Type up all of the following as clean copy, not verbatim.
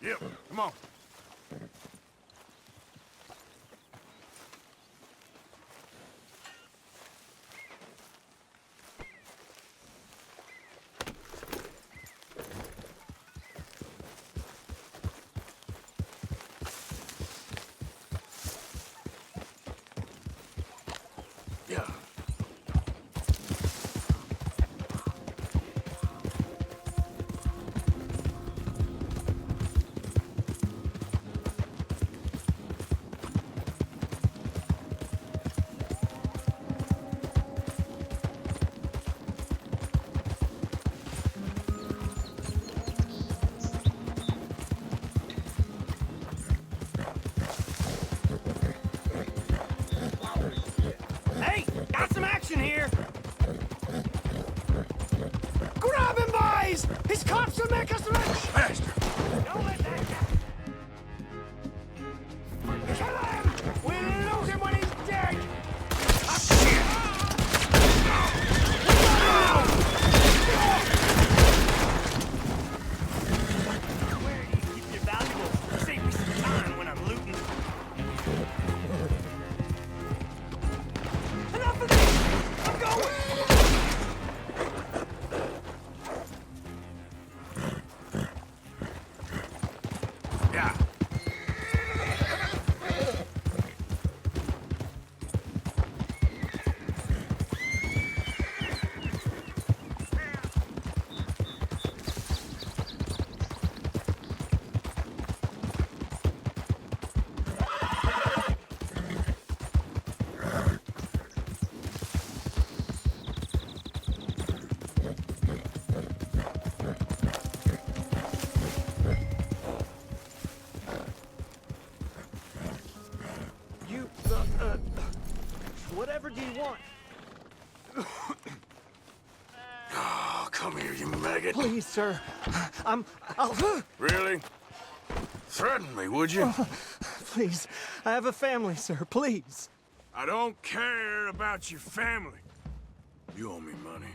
Yep, come on. Yeah. Hey, got some action here! Grab him, boys! His cops will make us rich! Faster! Don't let that guy... Kill him! We'll lose him when he's dead! Where do you keep your valuables? Save me some time when I'm looting. Enough of this! I'm going! Yeah. You, whatever do you want? Oh, come here, you maggot. Please, sir. I'll... Really? Threaten me, would you? Please, I have a family, sir. Please. I don't care about your family. You owe me money.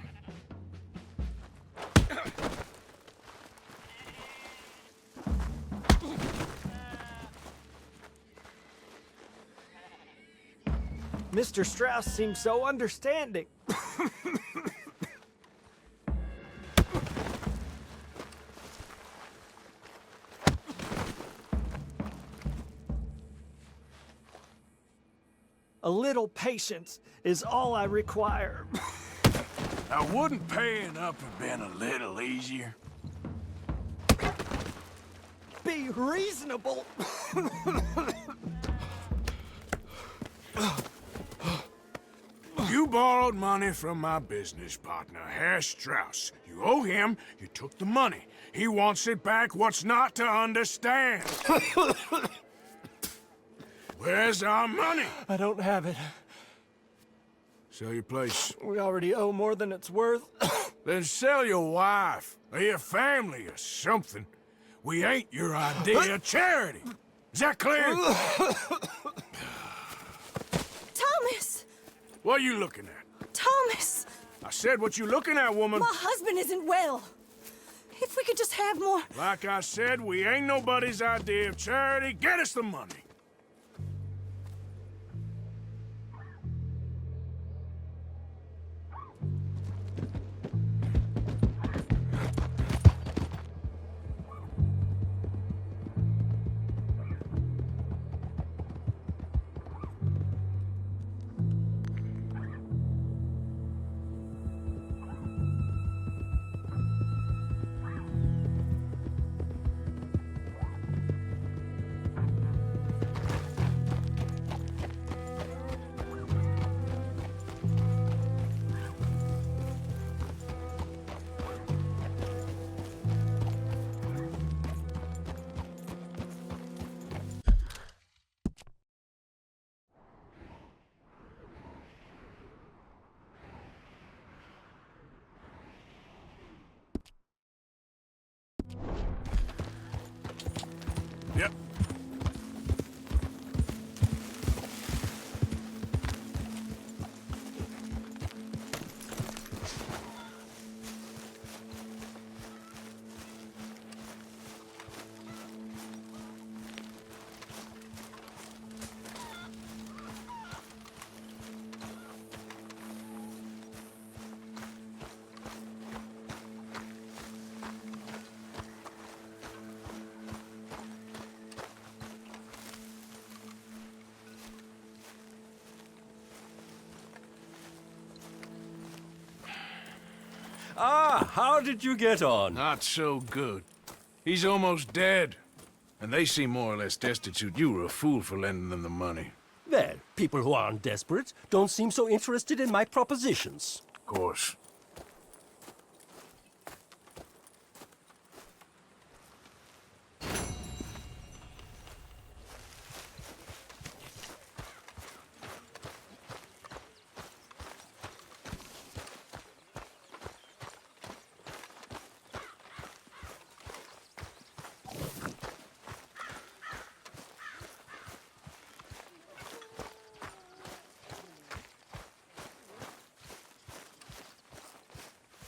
Mr. Strauss seems so understanding. A little patience is all I require. Now, wouldn't paying up have been a little easier? Be reasonable. You borrowed money from my business partner, Herr Strauss. You owe him, you took the money. He wants it back, what's not to understand? Where's our money? I don't have it. Sell your place. We already owe more than it's worth. Then sell your wife, or your family, or something. We ain't your idea of charity. Is that clear? Thomas! What are you looking at? Thomas! I said what you looking at, woman. My husband isn't well. If we could just have more... Like I said, we ain't nobody's idea of charity. Get us the money. Yep. Ah, how did you get on? Not so good. He's almost dead. And they seem more or less destitute. You were a fool for lending them the money. Well, people who aren't desperate don't seem so interested in my propositions. Of course.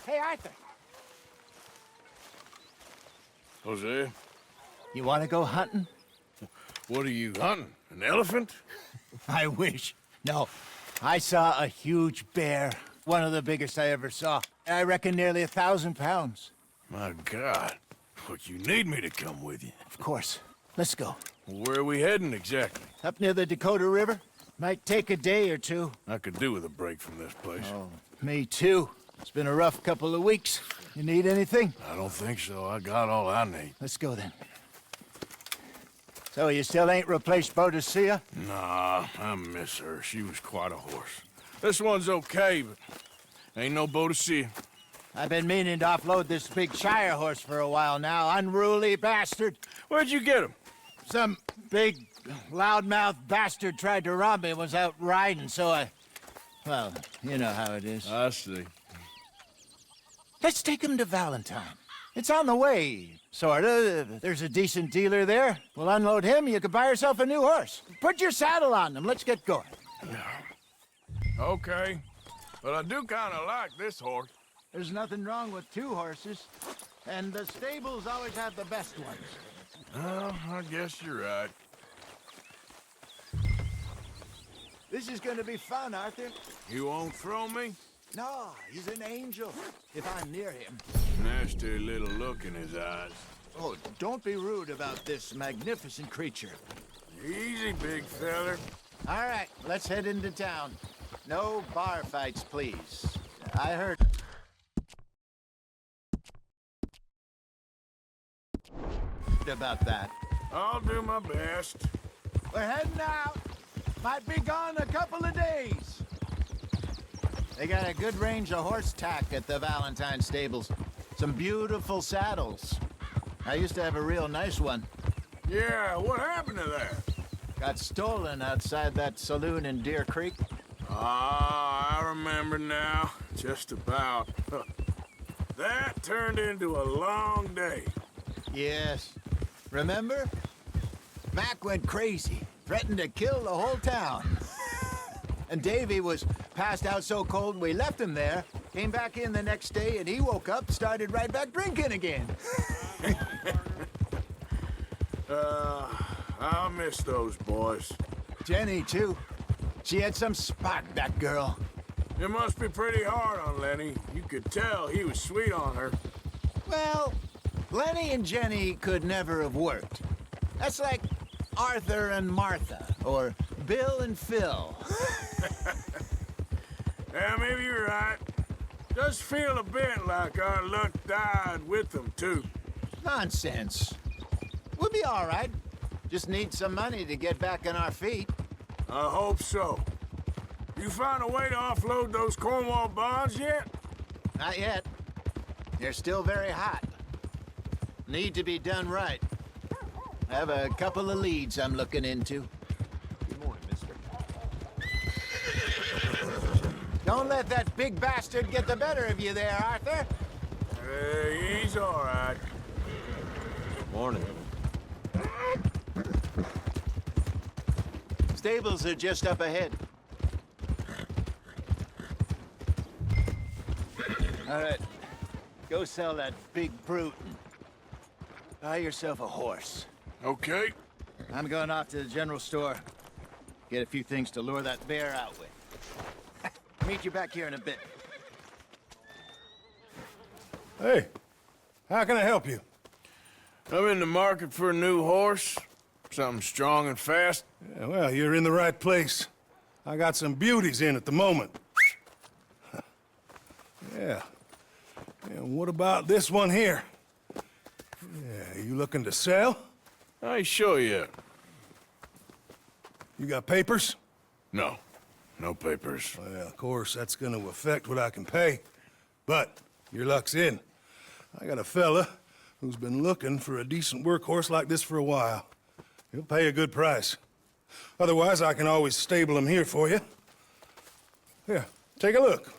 Hey, Arthur, Jose, you want to go hunting? what are you hunting? An elephant? I wish. No, I saw a huge bear. One of the biggest I ever saw. I reckon nearly 1,000 pounds. My God. Look, you need me to come with you. Of course. Let's go. Where are we heading exactly? Up near the Dakota River. Might take a day or two. I could do with a break from this place. Oh, me too. It's been a rough couple of weeks. You need anything? I don't think so. I got all I need. Let's go then. So you still ain't replaced Boadicea? Nah, I miss her. She was quite a horse. This one's okay, but ain't no Boadicea. I've been meaning to offload this big Shire horse for a while now. Unruly bastard. Where'd you get him? Some big, loudmouth bastard tried to rob me and was out riding, so I... Well, you know how it is. I see. Let's take him to Valentine. It's on the way, sorta. There's a decent dealer there. We'll unload him, you can buy yourself a new horse. Put your saddle on him, let's get going. Okay. But I do kind of like this horse. There's nothing wrong with two horses, and the stables always have the best ones. Well, I guess you're right. This is gonna be fun, Arthur. You won't throw me? No, he's an angel, if I'm near him. Nasty little look in his eyes. Oh, don't be rude about this magnificent creature. Easy, big feller. All right, let's head into town. No bar fights, please. I heard about that. I'll do my best. We're heading out. Might be gone a couple of days. They got a good range of horse tack at the Valentine stables. Some beautiful saddles. I used to have a real nice one. Yeah, what happened to that? Got stolen outside that saloon in Deer Creek. Ah, I remember now. Just about. That turned into a long day. Yes. Remember? Mac went crazy, threatened to kill the whole town. And Davy was passed out so cold we left him there, came back in the next day, and he woke up, started right back drinking again. I'll miss those boys. Jenny, too. She had some spot, that girl. It must be pretty hard on Lenny. You could tell he was sweet on her. Well, Lenny and Jenny could never have worked. That's like Arthur and Martha, or Bill and Phil. Yeah, maybe you're right. Does feel a bit like our luck died with them, too. Nonsense. We'll be all right. Just need some money to get back on our feet. I hope so. You find a way to offload those Cornwall bonds yet? Not yet. They're still very hot. Need to be done right. I have a couple of leads I'm looking into. Good morning, mister. Don't let that big bastard get the better of you there, Arthur. He's all right. Morning. Stables are just up ahead. All right. Go sell that big brute and buy yourself a horse. Okay. I'm going off to the general store. Get a few things to lure that bear out with. Meet you back here in a bit. Hey, how can I help you? I'm in the market for a new horse. Something strong and fast. Yeah, well, you're in the right place. I got some beauties in at the moment. Yeah. And what about this one here? Yeah, you looking to sell? I show you. You got papers? No. No papers. Well, of course, that's gonna affect what I can pay. But your luck's in. I got a fella who's been looking for a decent workhorse like this for a while. He'll pay a good price. Otherwise, I can always stable him here for you. Here, take a look.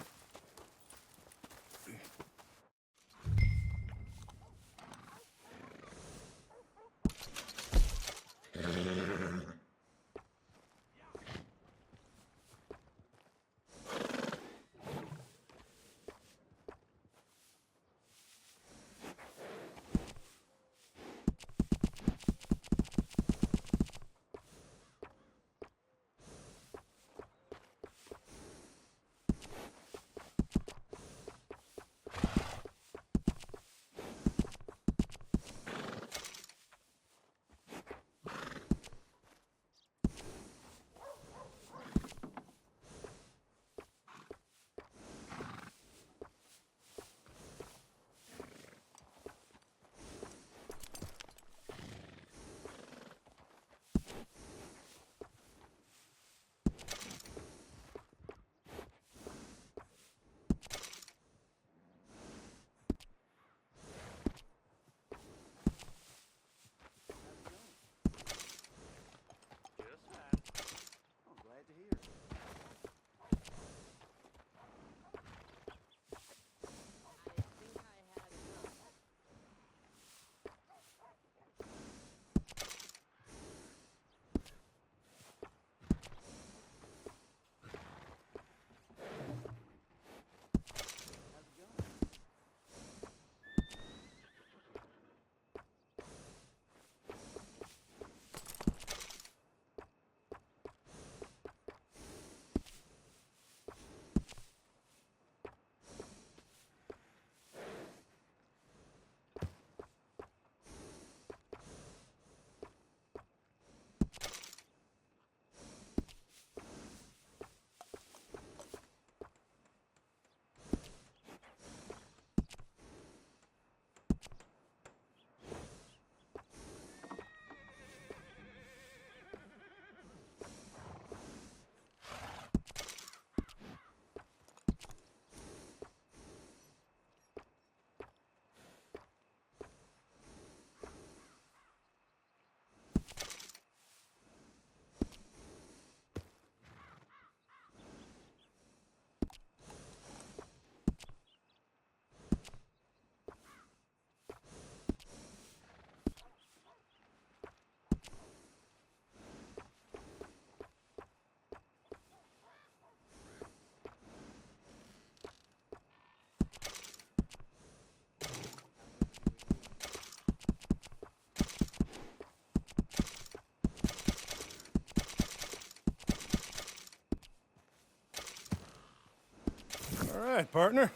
All right, partner.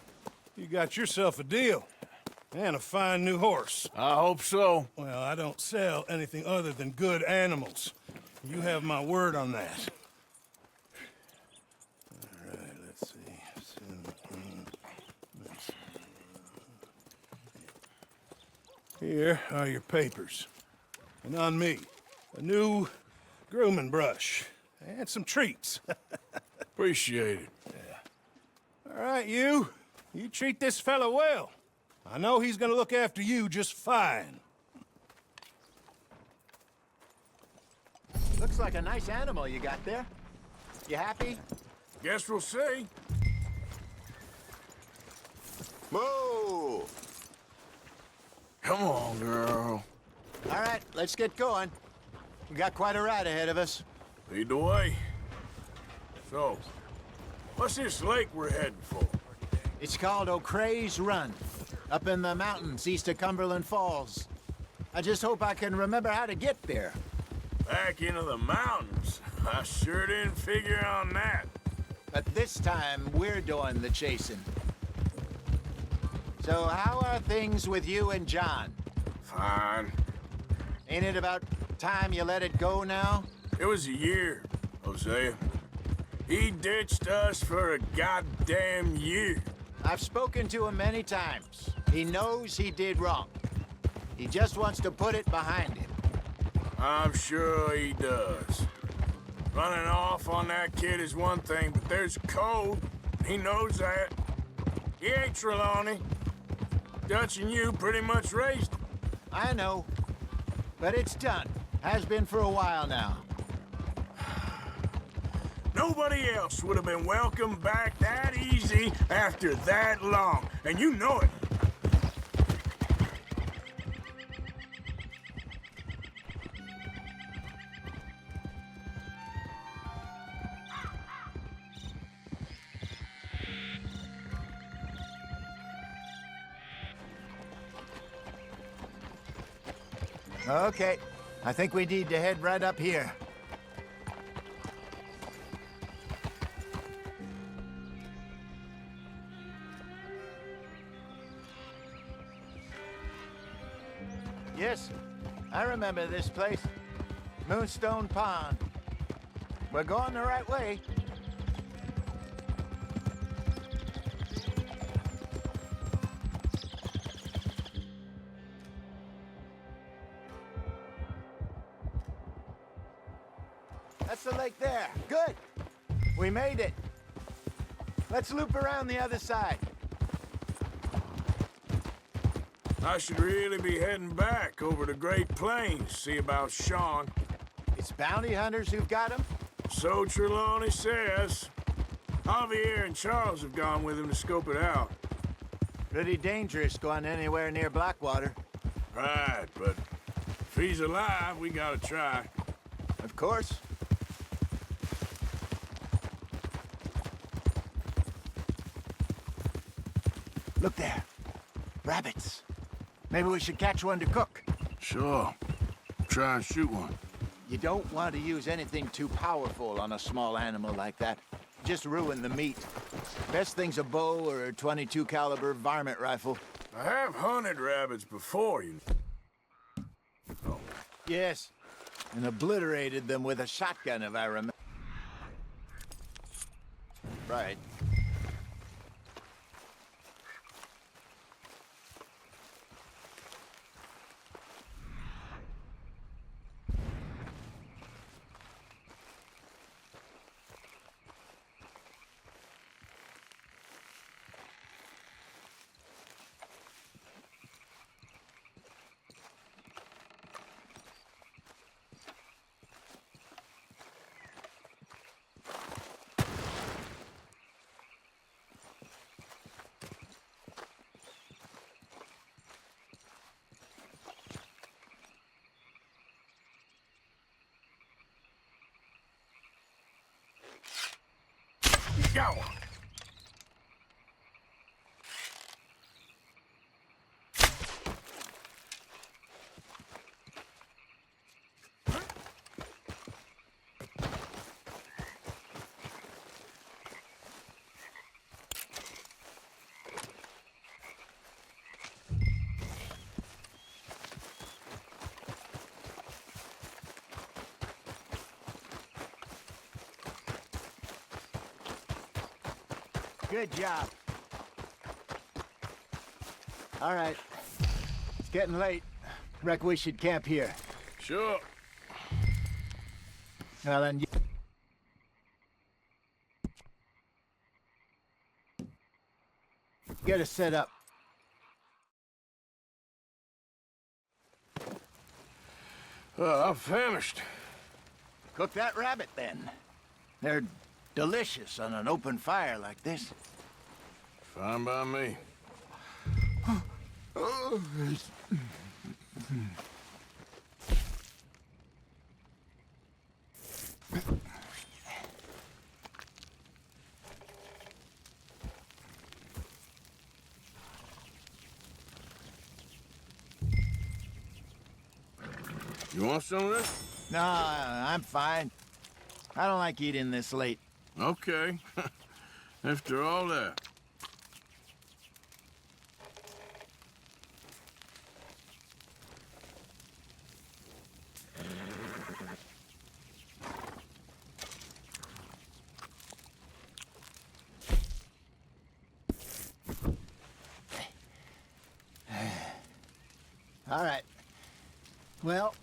You got yourself a deal. And a fine new horse. I hope so. Well, I don't sell anything other than good animals. You have my word on that. All right, let's see. Here are your papers. And on me, a new grooming brush. And some treats. Appreciate it. All right, you. You treat this fella well. I know he's gonna look after you just fine. Looks like a nice animal you got there. You happy? Guess we'll see. Whoa! Come on, girl. All right, let's get going. We got quite a ride ahead of us. Lead the way. So, what's this lake we're heading for? It's called O'Creagh's Run, up in the mountains east of Cumberland Falls. I just hope I can remember how to get there. Back into the mountains? I sure didn't figure on that. But this time, we're doing the chasing. So how are things with you and John? Fine. Ain't it about time you let it go now? It was a year, Hosea. He ditched us for a goddamn year. I've spoken to him many times. He knows he did wrong. He just wants to put it behind him. I'm sure he does. Running off on that kid is one thing, but there's code. He knows that. He ain't Trelawney. Dutch and you pretty much raised him. I know. But it's done. Has been for a while now. Nobody else would have been welcomed back that easy after that long, and you know it. Okay. I think we need to head right up here. Yes, I remember this place. Moonstone Pond. We're going the right way. That's the lake there. Good. We made it. Let's loop around the other side. I should really be heading back over to Great Plains, see about Sean. It's bounty hunters who've got him? So Trelawney says. Javier and Charles have gone with him to scope it out. Pretty dangerous going anywhere near Blackwater. Right, but if he's alive, we gotta try. Of course. Look there. Rabbits. Maybe we should catch one to cook. Sure. Try and shoot one. You don't want to use anything too powerful on a small animal like that. Just ruin the meat. Best thing's a bow or a .22 caliber varmint rifle. I have hunted rabbits before, you know. Yes. And obliterated them with a shotgun, if I remember. Right. Got one. Good job. All right. It's getting late. Reckon we should camp here. Sure. Well, then you... Get us set up. I'm famished. Cook that rabbit, then. They're delicious on an open fire like this. Fine by me. You want some of this? No, I'm fine. I don't like eating this late. Okay. After all that. All right. Well,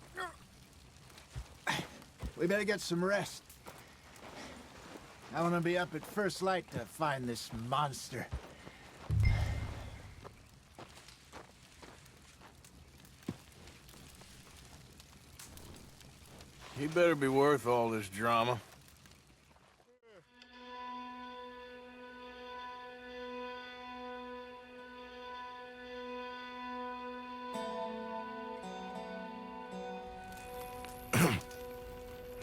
we better get some rest. I want to be up at first light to find this monster. He better be worth all this drama.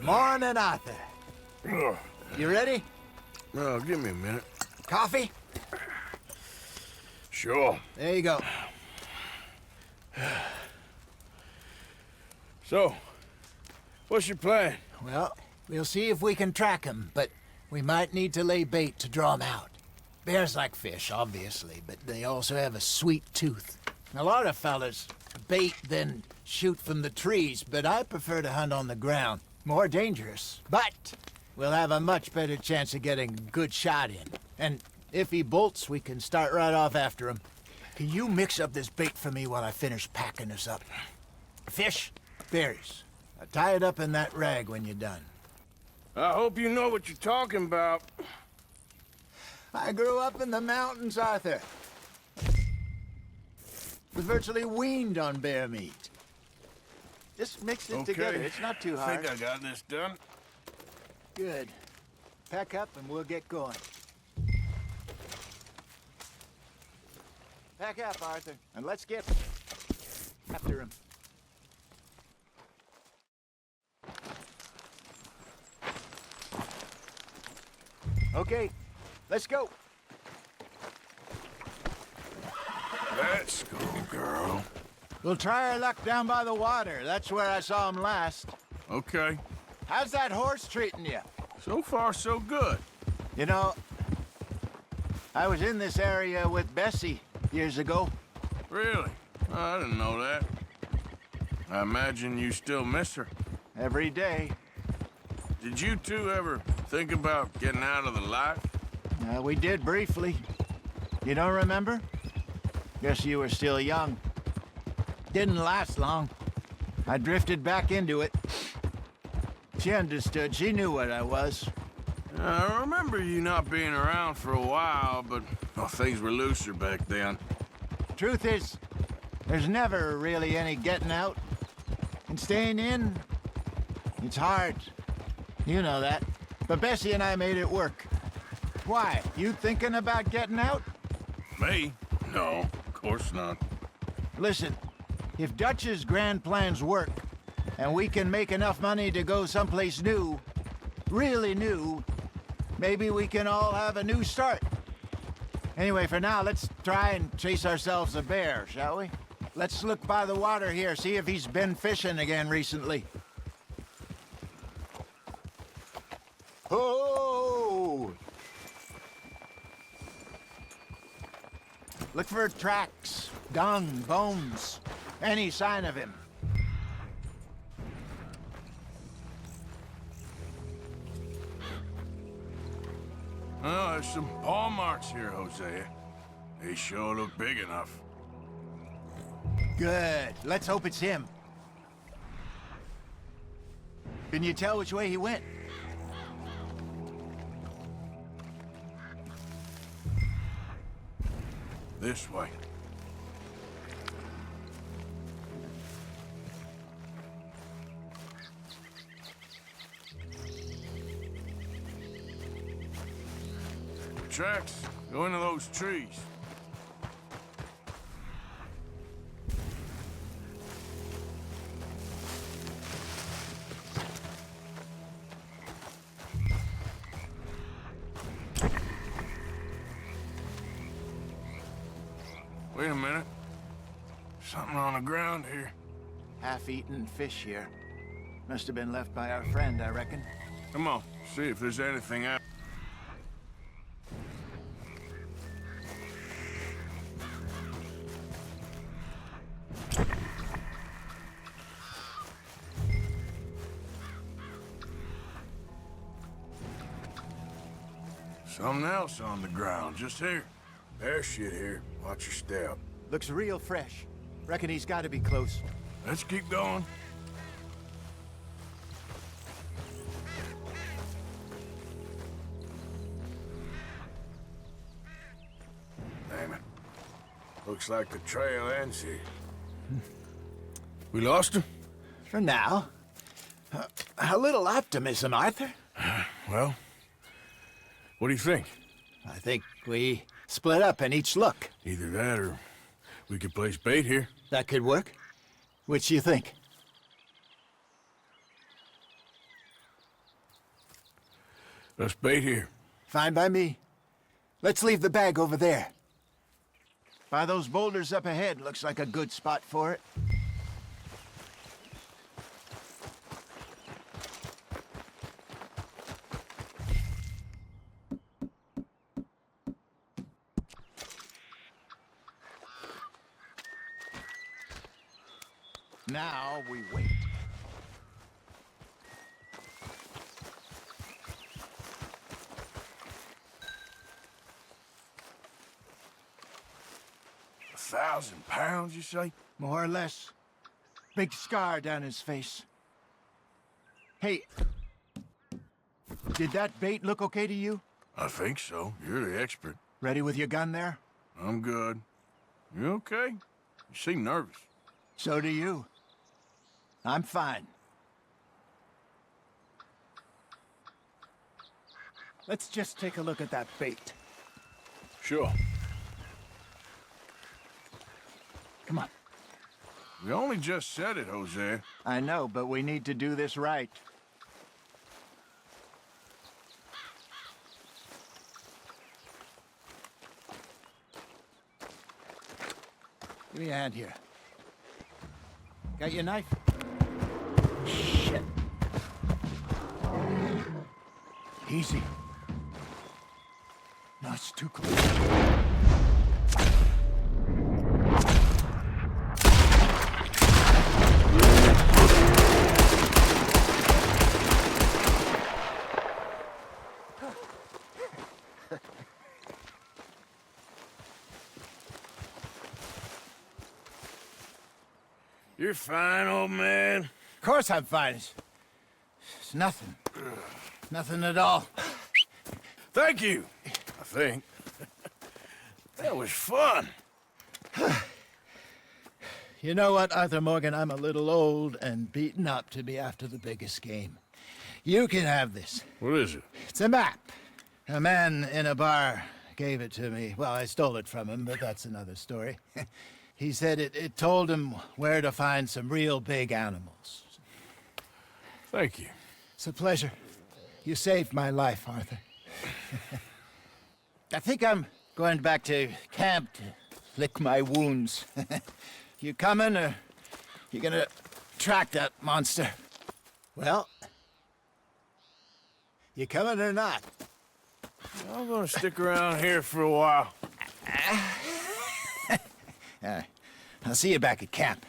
Morning, Arthur. You ready? No, give me a minute. Coffee? Sure. There you go. So, what's your plan? Well, we'll see if we can track him, but we might need to lay bait to draw him out. Bears like fish, obviously, but they also have a sweet tooth. A lot of fellas bait, then shoot from the trees, but I prefer to hunt on the ground. More dangerous, but we'll have a much better chance of getting a good shot in. And if he bolts, we can start right off after him. Can you mix up this bait for me while I finish packing this up? Fish, berries. Tie it up in that rag when you're done. I hope you know what you're talking about. I grew up in the mountains, Arthur. Was virtually weaned on bear meat. Just mix it together. It's not too hard. I think I got this done. Good. Pack up and we'll get going. Pack up, Arthur, and let's get after him. Okay, let's go. Let's go, girl. We'll try our luck down by the water. That's where I saw him last. Okay. How's that horse treating you? So far, so good. You know, I was in this area with Bessie years ago. Really? Oh, I didn't know that. I imagine you still miss her. Every day. Did you two ever think about getting out of the life? We did briefly. You don't remember? Guess you were still young. Didn't last long. I drifted back into it. She understood. She knew what I was. I remember you not being around for a while, but well, things were looser back then. Truth is, there's never really any getting out. And staying in, it's hard. You know that. But Bessie and I made it work. Why? You thinking about getting out? Me? No, of course not. Listen, if Dutch's grand plans work, and we can make enough money to go someplace new, really new, maybe we can all have a new start. Anyway, for now, let's try and chase ourselves a bear, shall we? Let's look by the water here, see if he's been fishing again recently. Oh! Look for tracks, dung, bones, any sign of him. Oh, there's some paw marks here, Hosea. They sure look big enough. Good. Let's hope it's him. Can you tell which way he went? This way. Tracks go into those trees. Wait a minute. Something on the ground here. Half-eaten fish here. Must have been left by our friend, I reckon. Come on, see if there's anything out. Something else on the ground, just here. There's shit here. Watch your step. Looks real fresh. Reckon he's got to be close. Let's keep going. Damn it. Looks like the trail ends here. We lost him? For now. A little optimism, Arthur. Well, what do you think? I think we split up and each look. Either that or we could place bait here. That could work. Which you think? Let's bait here. Fine by me. Let's leave the bag over there. By those boulders up ahead, looks like a good spot for it. Now we wait. £1,000, you say? More or less. Big scar down his face. Hey, did that bait look okay to you? I think so. You're the expert. Ready with your gun there? I'm good. You okay? You seem nervous. So do you. I'm fine. Let's just take a look at that bait. Sure. Come on. We only just said it, Jose. I know, but we need to do this right. Give me a hand here. Got your knife? Shit. Easy. No, it's too close. You're fine, old man. Of course I'm fine. It's nothing. Nothing at all. Thank you, I think. That was fun. You know what, Arthur Morgan? I'm a little old and beaten up to be after the biggest game. You can have this. What is it? It's a map. A man in a bar gave it to me. Well, I stole it from him, but that's another story. He said it told him where to find some real big animals. Thank you. It's a pleasure. You saved my life, Arthur. I think I'm going back to camp to lick my wounds. You coming, or you gonna track that monster? Well, you coming or not? I'm gonna stick around here for a while. All right. I'll see you back at camp.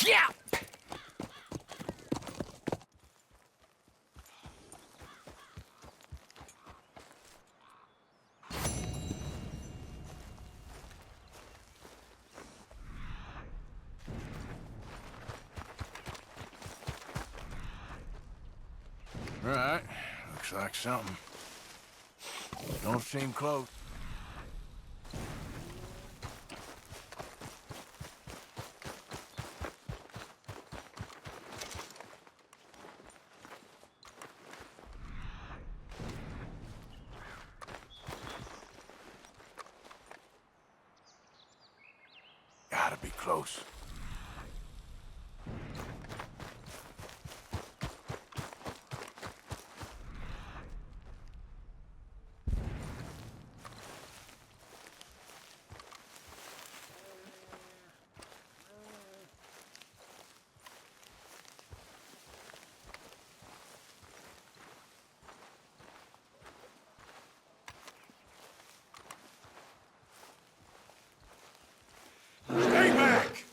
Yeah! All right. Looks like something. Don't seem close. Gotta be close. Stay back!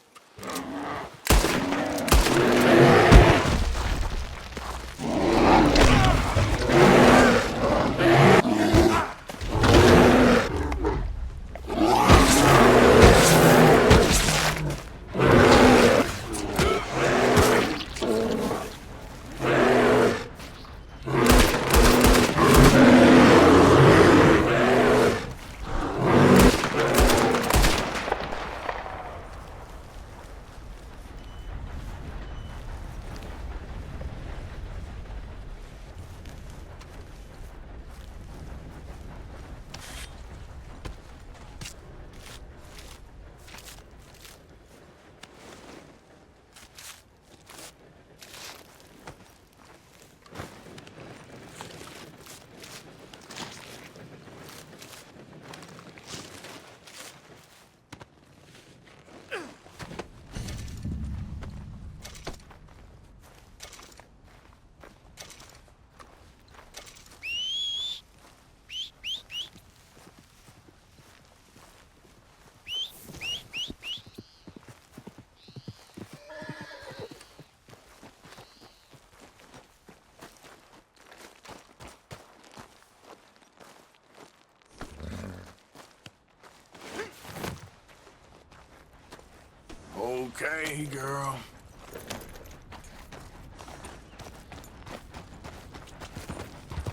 Hey, girl.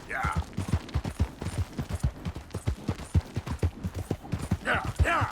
Yeah. Yeah, yeah.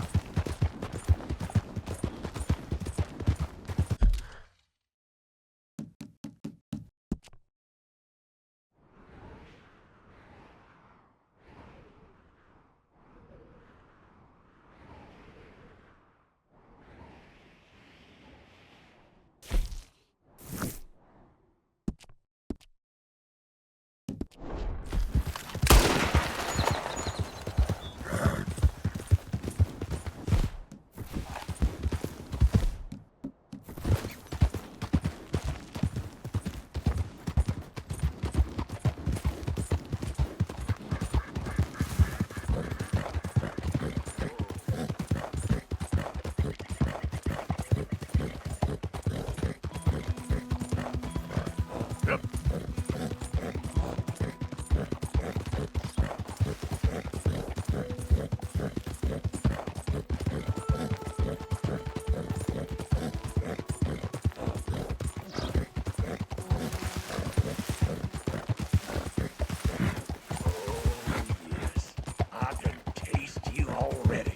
Yes, I can taste you already.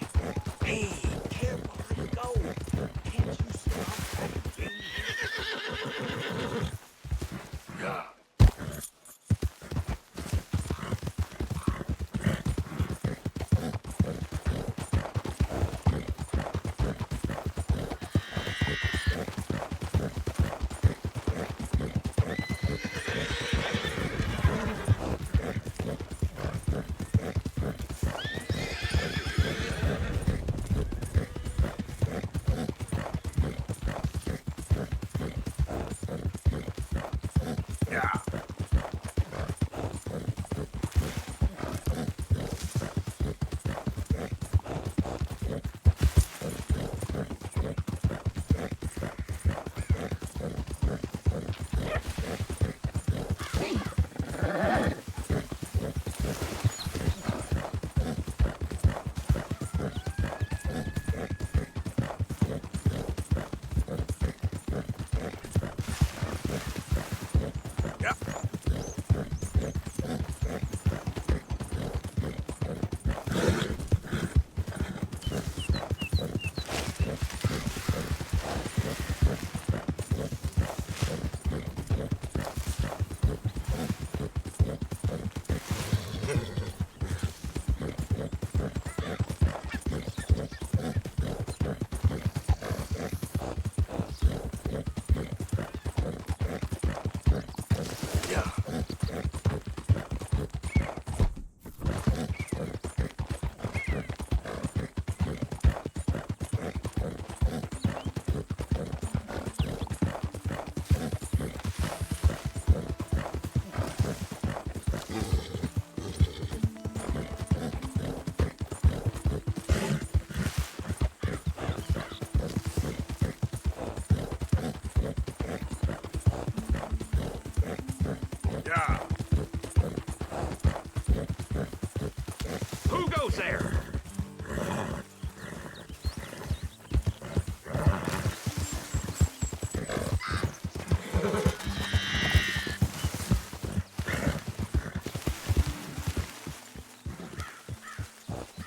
Hey, careful how you go. Can't you stop that? Yeah. Yeah. Yeah. Yeah. Yeah. Who goes there?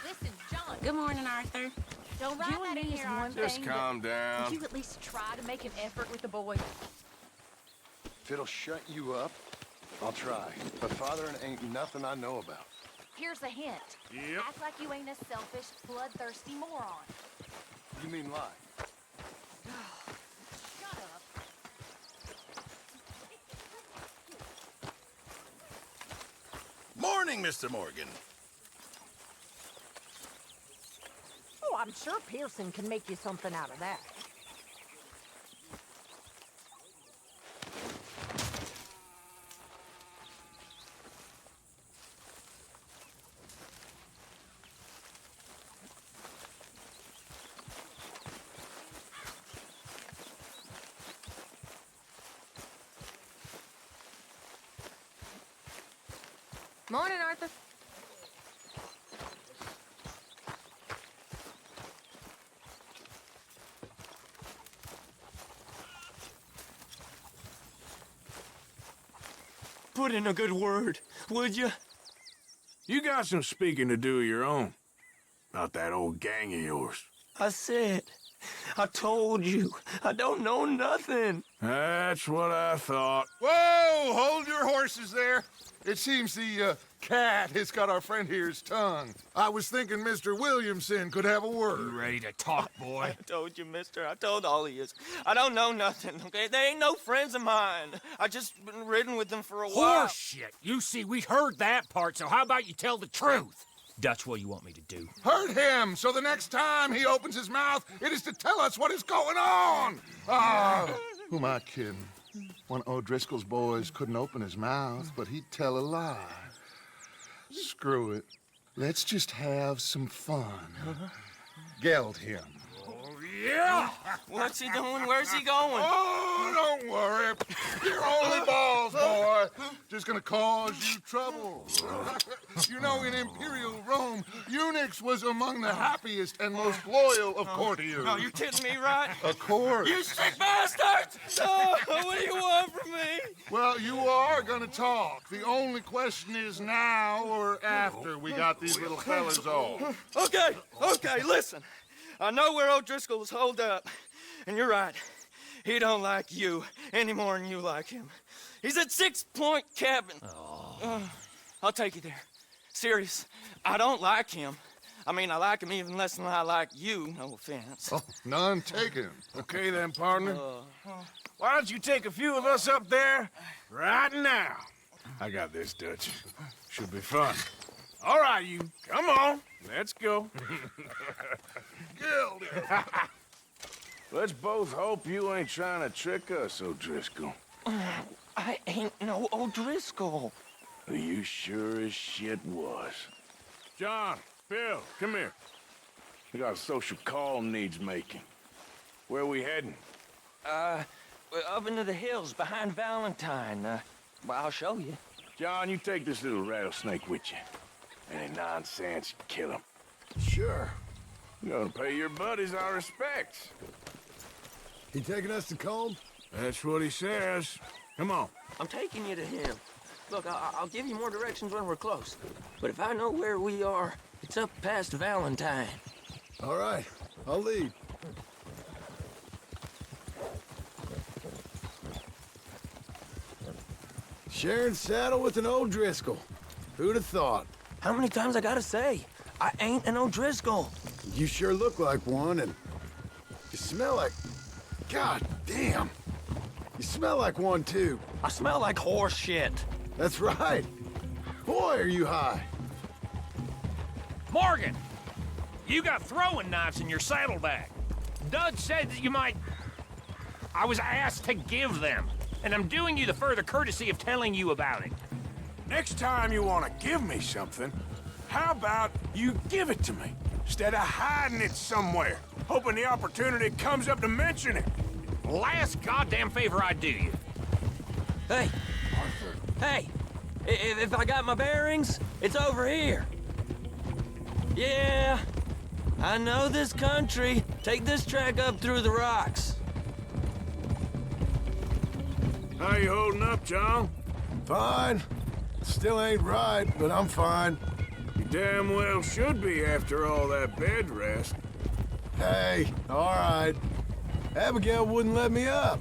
Listen, John. Good morning, Arthur. Don't write You and that in me here, is one Arthur. Just thing, calm Would down. you at least try to make an effort with the boys? If it'll shut you up, I'll try. But fathering ain't nothing I know about. Here's a hint. Yep. Act like you ain't a selfish, bloodthirsty moron. You mean lie? Shut up. Morning, Mr. Morgan. Oh, I'm sure Pearson can make you something out of that. Morning, Arthur. put in a good word, would you? You got some speaking to do of your own. About that old gang of yours. I told you, I don't know nothing. That's what I thought. Whoa! Hold your horses there. It seems the cat has got our friend here's tongue. I was thinking Mr. Williamson could have a word. Ready to talk, boy? I told you, mister. I told all of you. I don't know nothing, okay? They ain't no friends of mine. I just been ridden with them for a while. Horseshit! You see, we heard that part, so how about you tell the truth? That's what you want me to do. Hurt him, so the next time he opens his mouth, it is to tell us what is going on. Who am I kidding? One of O'Driscoll's boys couldn't open his mouth, but he'd tell a lie. Screw it. Let's just have some fun. Geld him. Yeah! What's he doing? Where's he going? Oh, don't worry. You're only balls, boy. Just gonna cause you trouble. You know, in Imperial Rome, eunuchs was among the happiest and most loyal of courtiers. No, you're kidding me, right? Of course. You sick bastards! Oh, what do you want from me? Well, you are gonna talk. The only question is now or after we got these little fellas off. Okay, listen. I know where O'Driscoll is holed up, and you're right. He don't like you any more than you like him. He's at 6 Point Cabin. I'll take you there. Serious, I don't like him. I mean, I like him even less than I like you, no offense. Oh, none taken. Okay then, partner. Why don't you take a few of us up there right now? I got this, Dutch. Should be fun. All right, you. Come on. Let's go. Geld him. Let's both hope you ain't trying to trick us, O'Driscoll. I ain't no O'Driscoll. You sure as shit was. John, Bill, come here. We got a social call needs making. Where we heading? Up into the hills behind Valentine. Well, I'll show you. John, you take this little rattlesnake with you. Any nonsense, kill him. Sure. You gotta pay your buddies our respects. He taking us to Combe? That's what he says. Come on. I'm taking you to him. Look, I'll give you more directions when we're close. But if I know where we are, it's up past Valentine. All right, I'll lead. Sharing saddle with an O'Driscoll. Who'd have thought? How many times I gotta say? I ain't an O'Driscoll. You sure look like one, and you smell like... God damn. You smell like one, too. I smell like horse shit. That's right. Boy, are you high. Morgan! You got throwing knives in your saddlebag. Dud said that you might... I was asked to give them, and I'm doing you the further courtesy of telling you about it. Next time you want to give me something, how about you give it to me, instead of hiding it somewhere, hoping the opportunity comes up to mention it? Last goddamn favor I do you. Hey! Hey! If I got my bearings, it's over here. Yeah, I know this country. Take this track up through the rocks. How you holding up, John? Fine. Still ain't right, but I'm fine. You damn well should be after all that bed rest. Hey, all right. Abigail wouldn't let me up.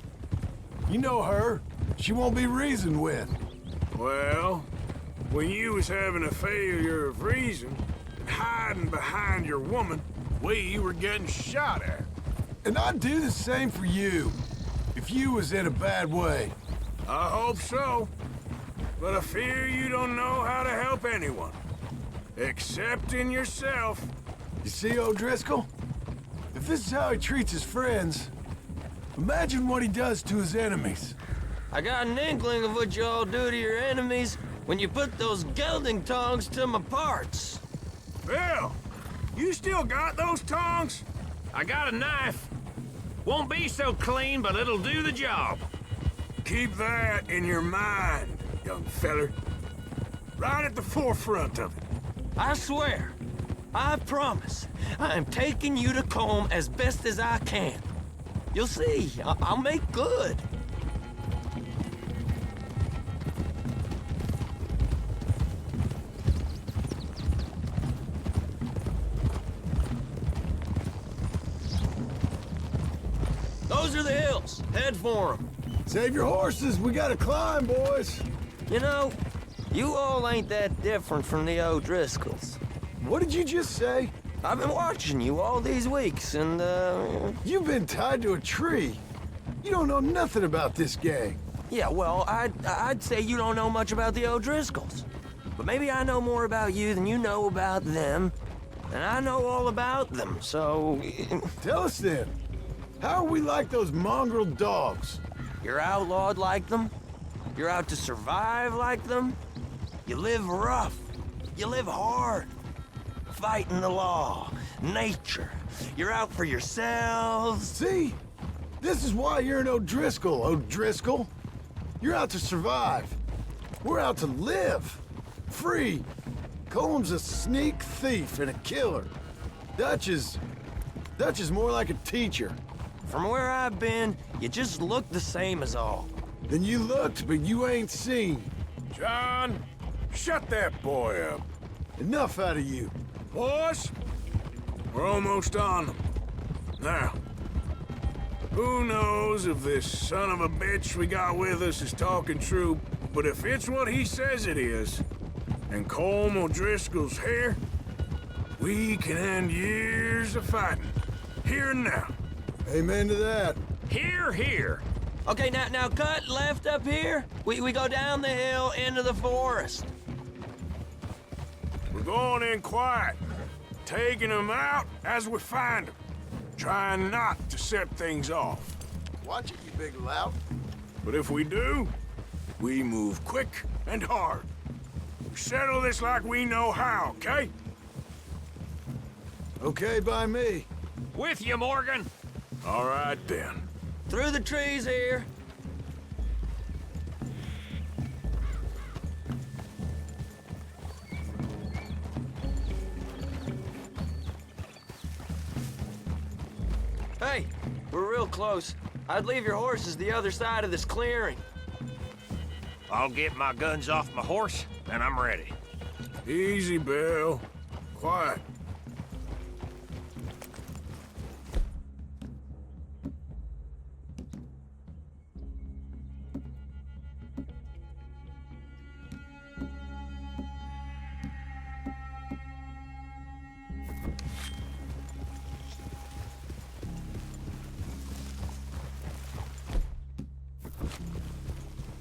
You know her. She won't be reasoned with. Well, when you was having a failure of reason, hiding behind your woman, we were getting shot at. And I'd do the same for you, if you was in a bad way. I hope so. But I fear you don't know how to help anyone. Except in yourself. You see, O'Driscoll? If this is how he treats his friends, imagine what he does to his enemies. I got an inkling of what you all do to your enemies when you put those gelding tongs to my parts. Bill, you still got those tongs? I got a knife. Won't be so clean, but it'll do the job. Keep that in your mind, young feller. Right at the forefront of it. I swear, I promise, I am taking you to Combe as best as I can. You'll see, I'll make good. hills. Head for them. Save your horses. We gotta climb, boys. You know, you all ain't that different from the O'Driscolls. What did you just say? I've been watching you all these weeks, and, You've been tied to a tree. You don't know nothing about this gang. yeah, well, I'd say you don't know much about the O'Driscolls. But maybe I know more about you than you know about them. And I know all about them, so... Tell us then. How are we like those mongrel dogs? You're outlawed like them. You're out to survive like them. You live rough. You live hard. Fighting the law, nature. You're out for yourselves. See? This is why you're an O'Driscoll, O'Driscoll. You're out to survive. We're out to live. Free. Colm's a sneak thief and a killer. Dutch is more like a teacher. From where I've been, you just look the same as all. Then you looked, but you ain't seen. John, shut that boy up. Enough out of you. Boys, we're almost on them. Now, who knows if this son of a bitch we got with us is talking true, but if it's what he says it is, and Colm O'Driscoll's here, we can end years of fighting. Here and now. Amen to that. Here, here. Okay, now cut left up here. We go down the hill into the forest. We're going in quiet, taking them out as we find them, trying not to set things off. Watch it, you big lout. But if we do, we move quick and hard. We settle this like we know how, okay? Okay by me. With you, Morgan. All right, then. Through the trees here. Hey, we're real close. I'd leave your horses the other side of this clearing. I'll get my guns off my horse, and I'm ready. Easy, Bill. Quiet.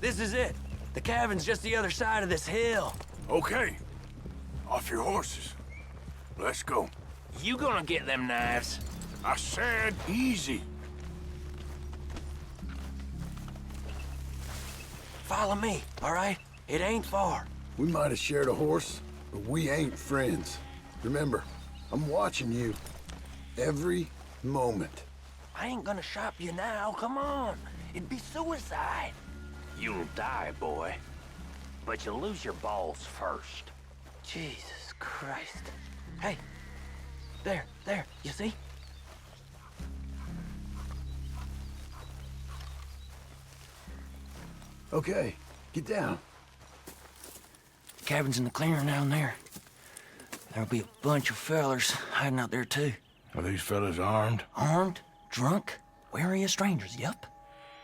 This is it. The cabin's just the other side of this hill. Okay. Off your horses. Let's go. You gonna get them knives? I said easy. Follow me, all right? It ain't far. We might have shared a horse, but we ain't friends. Remember, I'm watching you. Every moment. I ain't gonna shop you now, come on. It'd be suicide. You'll die, boy. But you'll lose your balls first. Jesus Christ. Hey, there, you see? Okay, get down. Cabin's in the clearing down there. There'll be a bunch of fellers hiding out there, too. Are these fellas armed? Armed, drunk, wary of strangers, yup.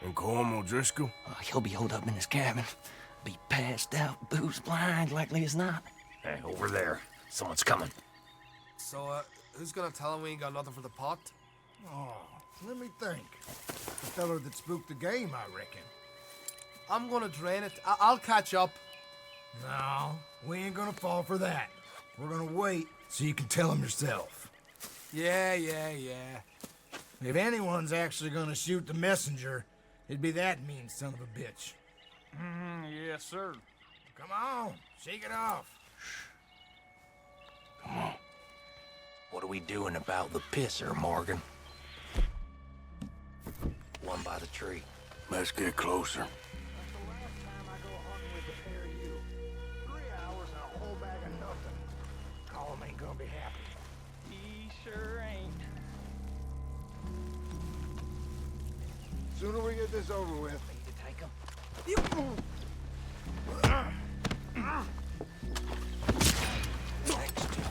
And Colm O'Driscoll? He'll be holed up in his cabin. Be passed out, booze blind, likely as not. Hey, over there. Someone's coming. So, who's gonna tell him we ain't got nothing for the pot? Oh, let me think. The feller that spooked the game, I reckon. I'm gonna drain it. I'll catch up. No, we ain't gonna fall for that. We're gonna wait so you can tell him yourself. Yeah. If anyone's actually gonna shoot the messenger, it'd be that mean son of a bitch. Yes, sir. Come on, shake it off. Come on. What are we doing about the pisser, Morgan? One by the tree. Let's get closer. Colm ain't gonna be happy. He sure ain't. Sooner we get this over with. Need to take him. Thanks, Jill.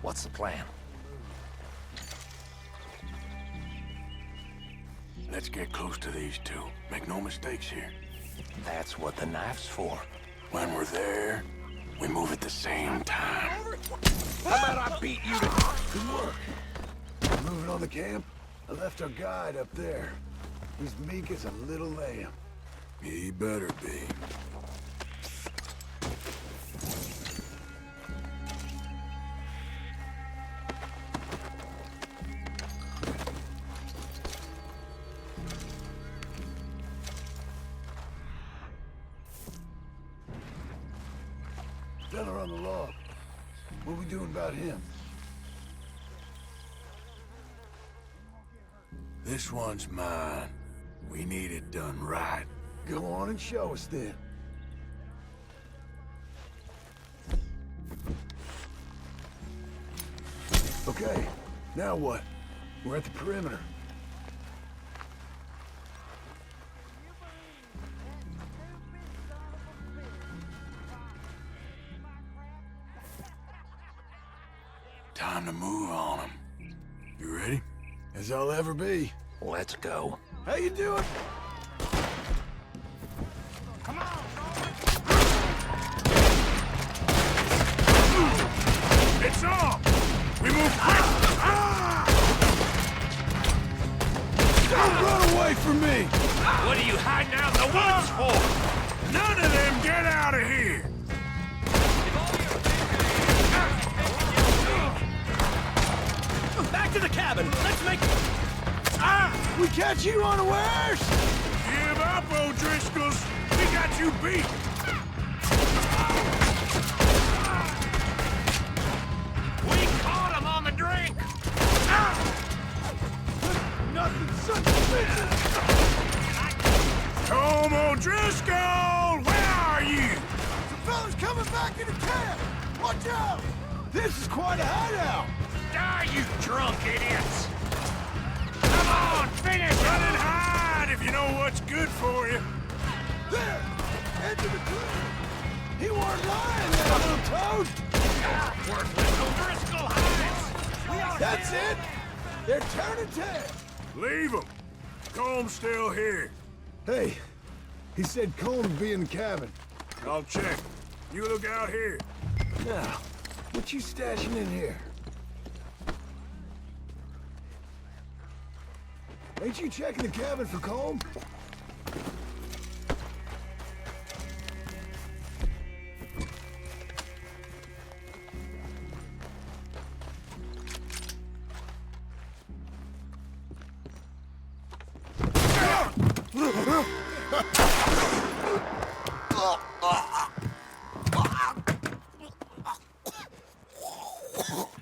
What's the plan? Let's Let's get close to these two. Make no mistakes here. That's what the knife's for. When we're there, we move at the same time. How about I beat you to... Good work. Moving on the camp? I left our guide up there. He's meek as a little lamb. He better be. Fella on the log. What we doing about him? This one's mine. We need it done right. Go on and show us then. Okay, now what? We're at the perimeter. Time to move on them. You ready? As I'll ever be. Let's go. How you doing? Come on, It's on! We move quick! Don't run away from me! What are you hiding out in the woods for? None of them get out of here! Back to the cabin! Let's make... We catch you unawares! Give up, O'Driscolls! We got you beat! We caught him on the drink! Nothing such a bitch! Tom O'Driscoll! Where are you? The fella's coming back into camp! Watch out! This is quite a hideout! Die, you drunk idiots! Come on, finish! Run and hide if you know what's good for you! There! Edge of the cliff! He weren't lying, that little toad! Worthless O'Driscoll hides! That's it! They're turning tail! Leave them! Comb's still here. Hey, he said Combe would be in the cabin. I'll check. You look out here. Now, what you stashing in here? Ain't you checking the cabin for Combe?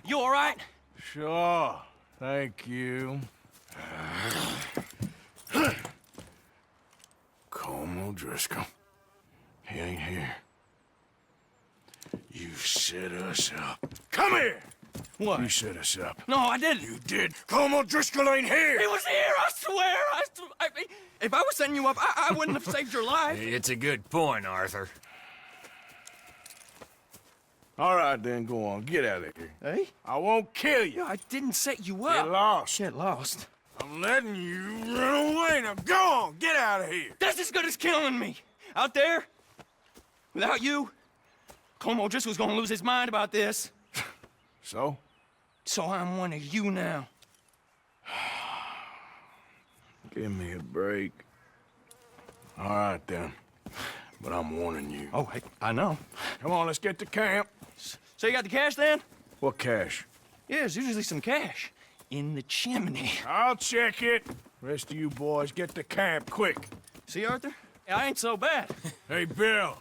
You all right? Sure. Thank you. Colm O'Driscoll. He ain't here. You set us up. Come here! What? You set us up. No, I didn't. You did. Colm O'Driscoll ain't here! He was here, I swear! If I was setting you up, I wouldn't have saved your life. It's a good point, Arthur. All right, then, go on. Get out of here. Hey? I won't kill you. I didn't set you up. Get lost. Get lost. I'm letting you run away. Now go on. Get out of here. That's as good as killing me. Out there, without you, Colm O'Driscoll's gonna lose his mind about this. So? So I'm one of you now. Give me a break. All right, then. But I'm warning you. Oh, hey, I know. Come on, let's get to camp. So you got the cash then? What cash? Yeah, there's usually some cash in the chimney. I'll check it. Rest of you boys, get to camp, quick. See, Arthur? I ain't so bad. Hey, Bill.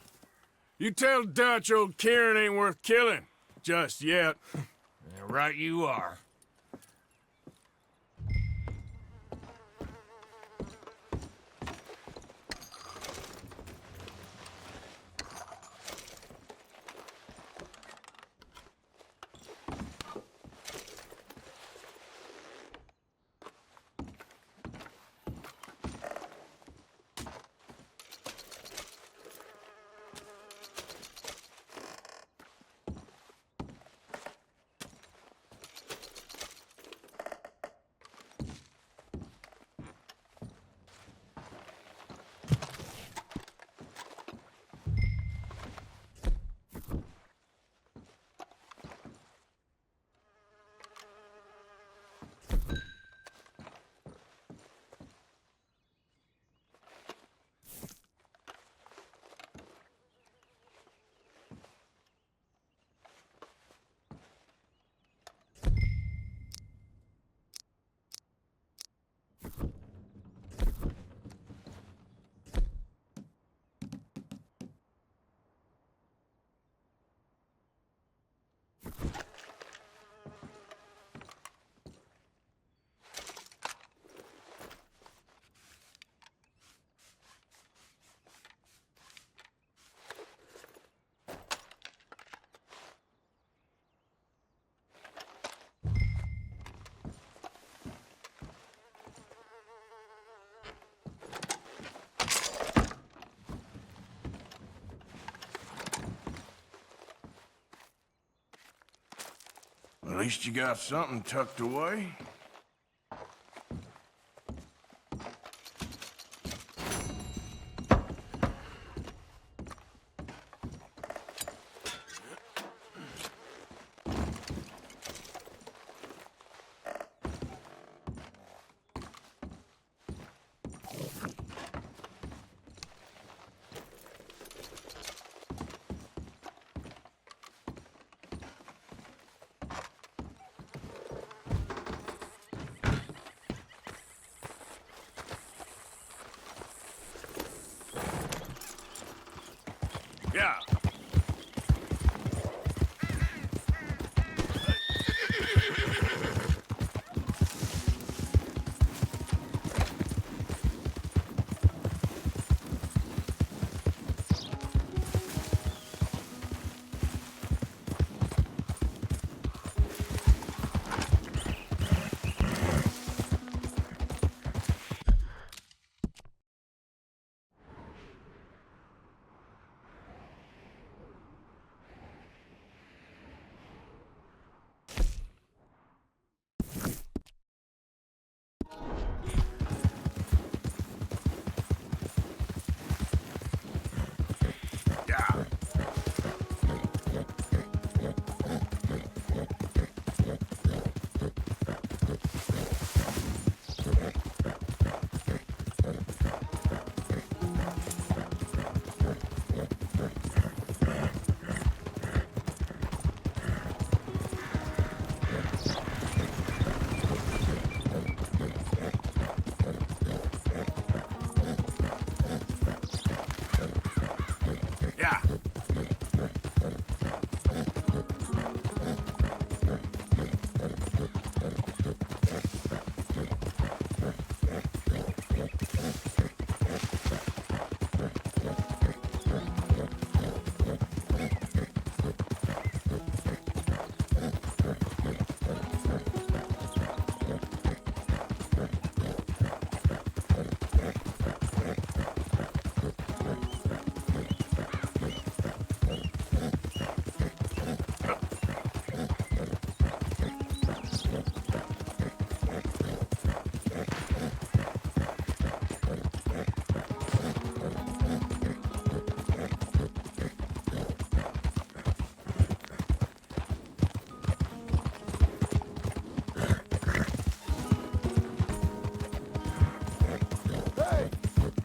You tell Dutch old Kieran ain't worth killing. Just yet. Right you are. least you got something tucked away. Yeah.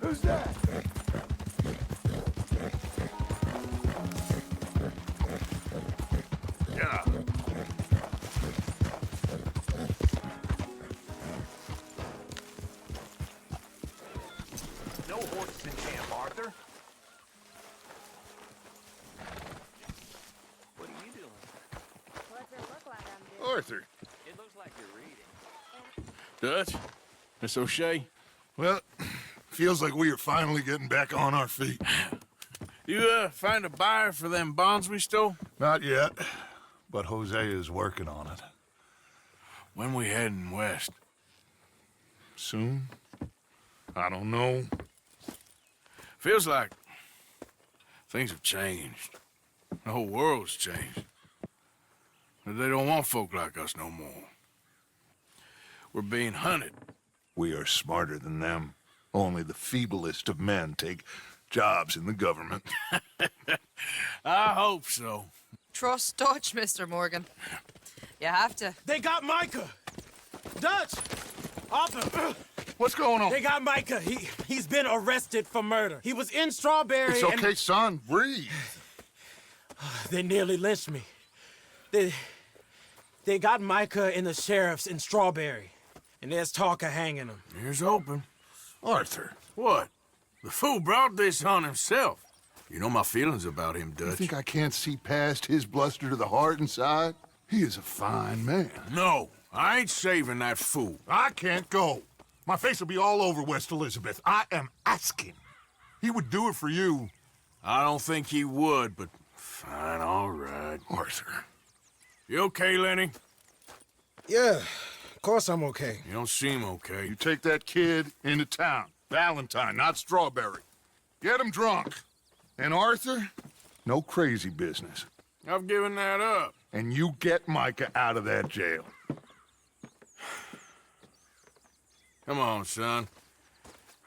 Who's that? Yeah. No horses in camp, Arthur. What are you doing? What's it look like I'm doing? Arthur. It looks like you're reading. Dutch? Miss O'Shea? Well, feels like we are finally getting back on our feet. You, find a buyer for them bonds we stole? Not yet, but Jose is working on it. When we heading west? Soon? I don't know. Feels like things have changed. The whole world's changed. They don't want folk like us no more. We're being hunted. We are smarter than them. Only the feeblest of men take jobs in the government. I hope so. Trust Dutch, Mr. Morgan. You have to. They got Micah! Dutch! Arthur! What's going on? They got Micah. He's been arrested for murder. He was in Strawberry. It's okay, son. Breathe. They nearly lynched me. They got Micah and the sheriffs in Strawberry. And there's talk of hanging him. Here's hoping. Arthur. What? The fool brought this on himself. You know my feelings about him, Dutch. You think I can't see past his bluster to the heart inside? He is a fine man. No, I ain't saving that fool. I can't go. My face will be all over West Elizabeth. I am asking. He would do it for you. I don't think he would, but fine, all right. Arthur. You okay, Lenny? Yeah, of course I'm okay. You don't seem okay. You take that kid into town. Valentine, not Strawberry. Get him drunk. And Arthur, no crazy business. I've given that up. and you get Micah out of that jail. Come on, son.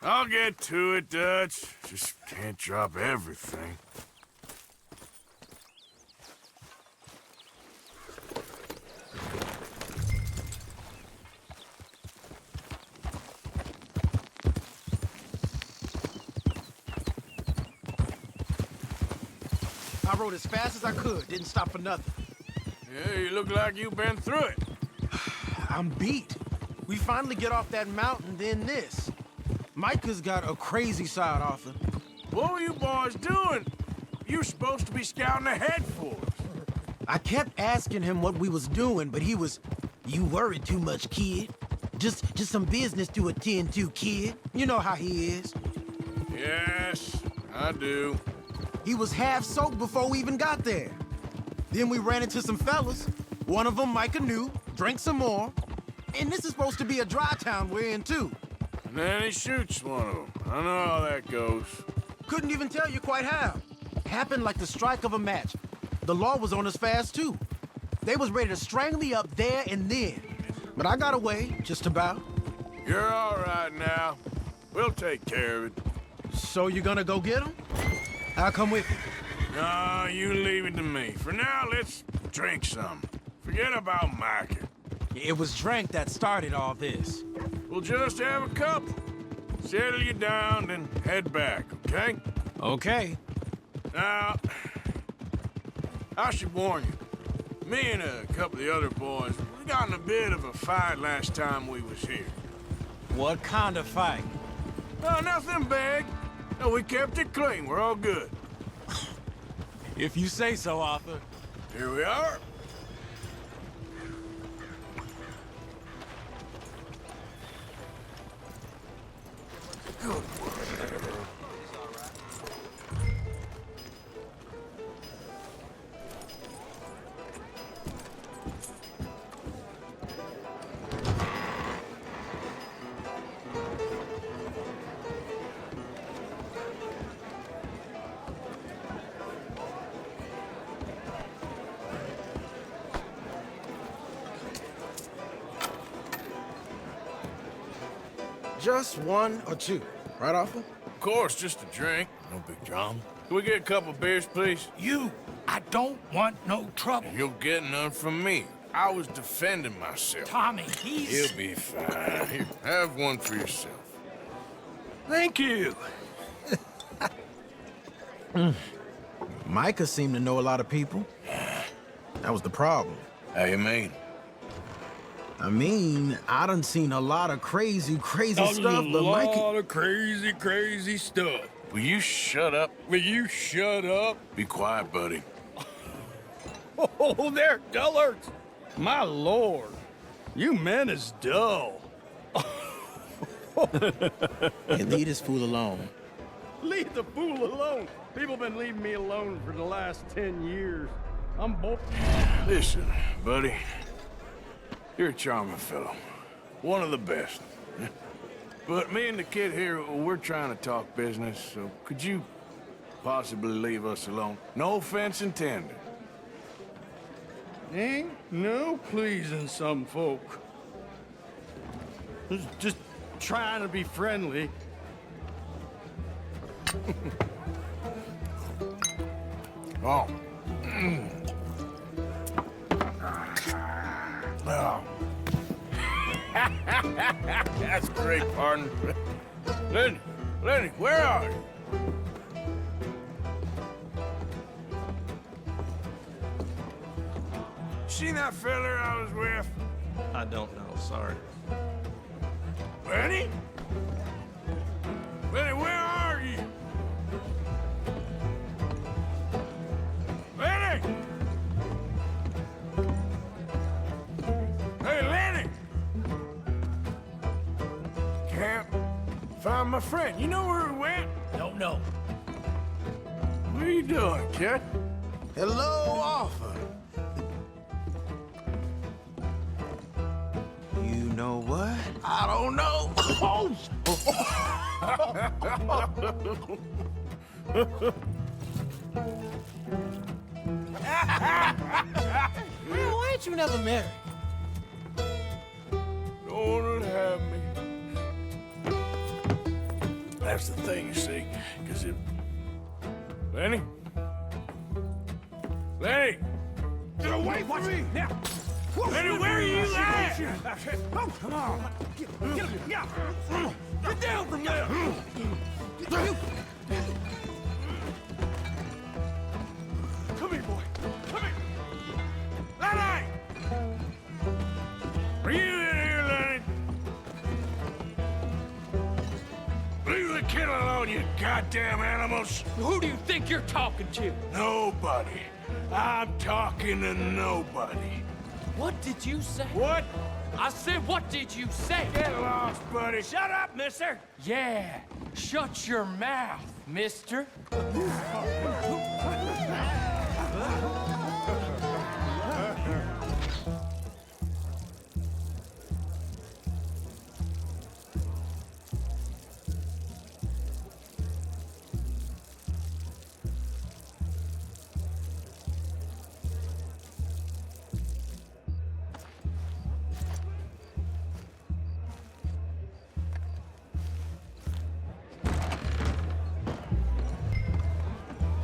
I'll get to it, Dutch. Just can't drop everything. I rode as fast as I could, didn't stop for nothing. Yeah, you look like you've been through it. I'm beat. We finally get off that mountain, then this. Micah's got a crazy side, Arthur. What were you boys doing? You were supposed to be scouting ahead for us. I kept asking him what we was doing, but he was, "You worry too much, kid. Just some business to attend to, kid. You know how he is." Yes, I do. He was half soaked before we even got there. Then we ran into some fellas. One of them Micah knew, drank some more. And this is supposed to be a dry town we're in, too. And then he shoots one of them. I know how that goes. Couldn't even tell you quite how. Happened like the strike of a match. The law was on us fast, too. They was ready to strangle me up there and then. But I got away, just about. You're all right now. We'll take care of it. So you gonna go get him? I'll come with you. No, you leave it to me. For now, let's drink some. Forget about Micah. It was drink that started all this. We'll just have a couple. Settle you down, then head back, okay? Okay. Now, I should warn you. Me and a couple of the other boys, we got in a bit of a fight last time we was here. What kind of fight? Oh, nothing big. No, we kept it clean. We're all good. If you say so, Arthur. Here we are. Good. Just one or two, right, Arthur? Of course, just a drink. No big drama. Can we get a couple beers, please? I don't want no trouble. You'll get none from me. I was defending myself. Tommy, he's... He'll be fine. Here, have one for yourself. Thank you. Micah seemed to know a lot of people. That was the problem. How you mean? I mean, I done seen a lot of crazy stuff, but Micah... A lot of crazy stuff. Will you shut up? Will you shut up? Be quiet, buddy. Oh, they're dullards. My lord. You men is dull. Hey, leave this fool alone. Leave the fool alone. People been leaving me alone for the last 10 years. I'm bored. Listen, buddy. You're a charming fellow. One of the best. But me and the kid here, we're trying to talk business, so could you possibly leave us alone? No offense intended. Ain't no pleasing some folk. Just trying to be friendly. Oh. Oh. That's great, pardon. Lenny, where are you? See that fella I was with? I don't know, sorry. Lenny? Lenny, where are you? Lenny! Hey, Lenny! Can't find my friend. You know where he went? Don't know. What are you doing, kid? Hello, Arthur. You know what? I don't know. Man, why ain't you never married? No one would have me. That's the thing, you see, because if... Lenny? Lenny! Get away from me! Now! Lenny, where are you at? Come on! Get down from there! Come here, boy! Come here! Lenny! Are you in here, Lenny? Leave the kid alone, you goddamn animals! Who do you think you're talking to? Nobody. I'm talking to nobody. What did you say? What? I said, what did you say? Get lost, buddy. Shut up, mister! Yeah, shut your mouth, mister.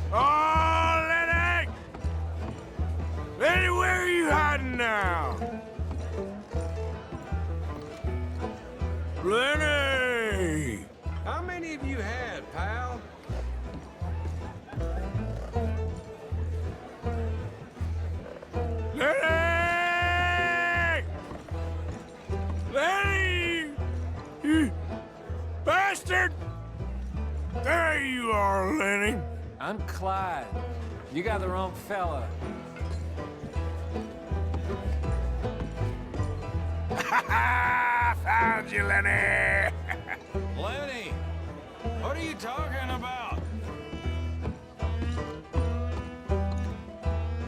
Oh, Lenny! Lenny, where are you hiding now? Lenny! How many of you had, pal? Lenny! Lenny! You bastard! There you are, Lenny. I'm Clyde. You got the wrong fella. Found you, Lenny! Lenny, what are you talking about?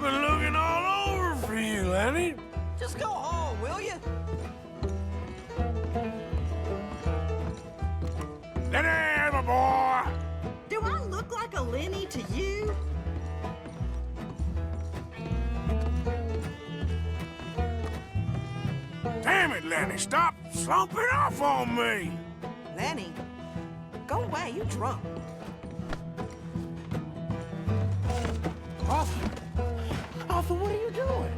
Been looking all over for you, Lenny. Just go home, will you? Lenny, my boy! Do I look like a Lenny to you? Damn it, Lenny, stop slumping off on me! Lenny, go away, you drunk. Arthur! Arthur, what are you doing?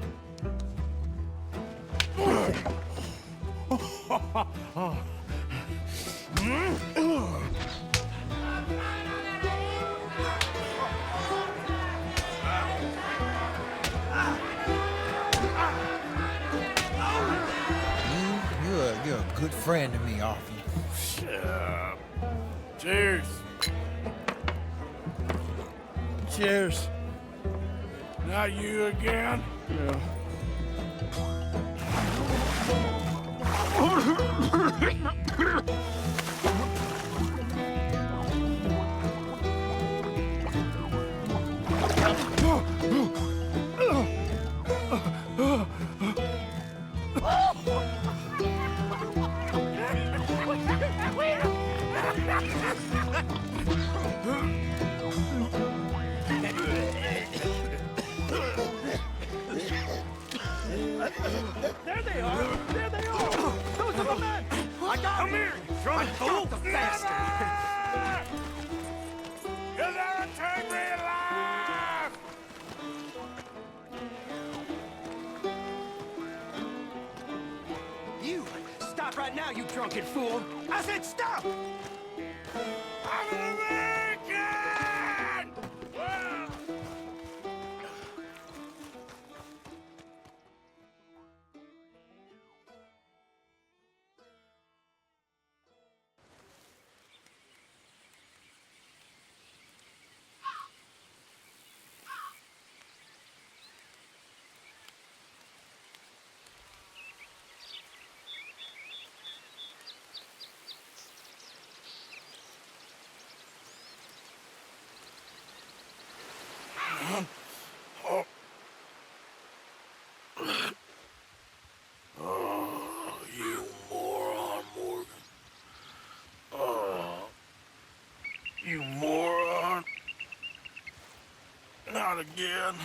You're a good friend to me, Arthur. Shut up. Cheers. Cheers. Not you again? Yeah. There they are! There they are! Those are the men! I got Come here, drunk fool! the bastard! You'll never take me alive! You! Stop right now, you drunken fool! I said stop! I'm an American! Well. Oh, you moron, Morgan. Oh, you moron. Not again.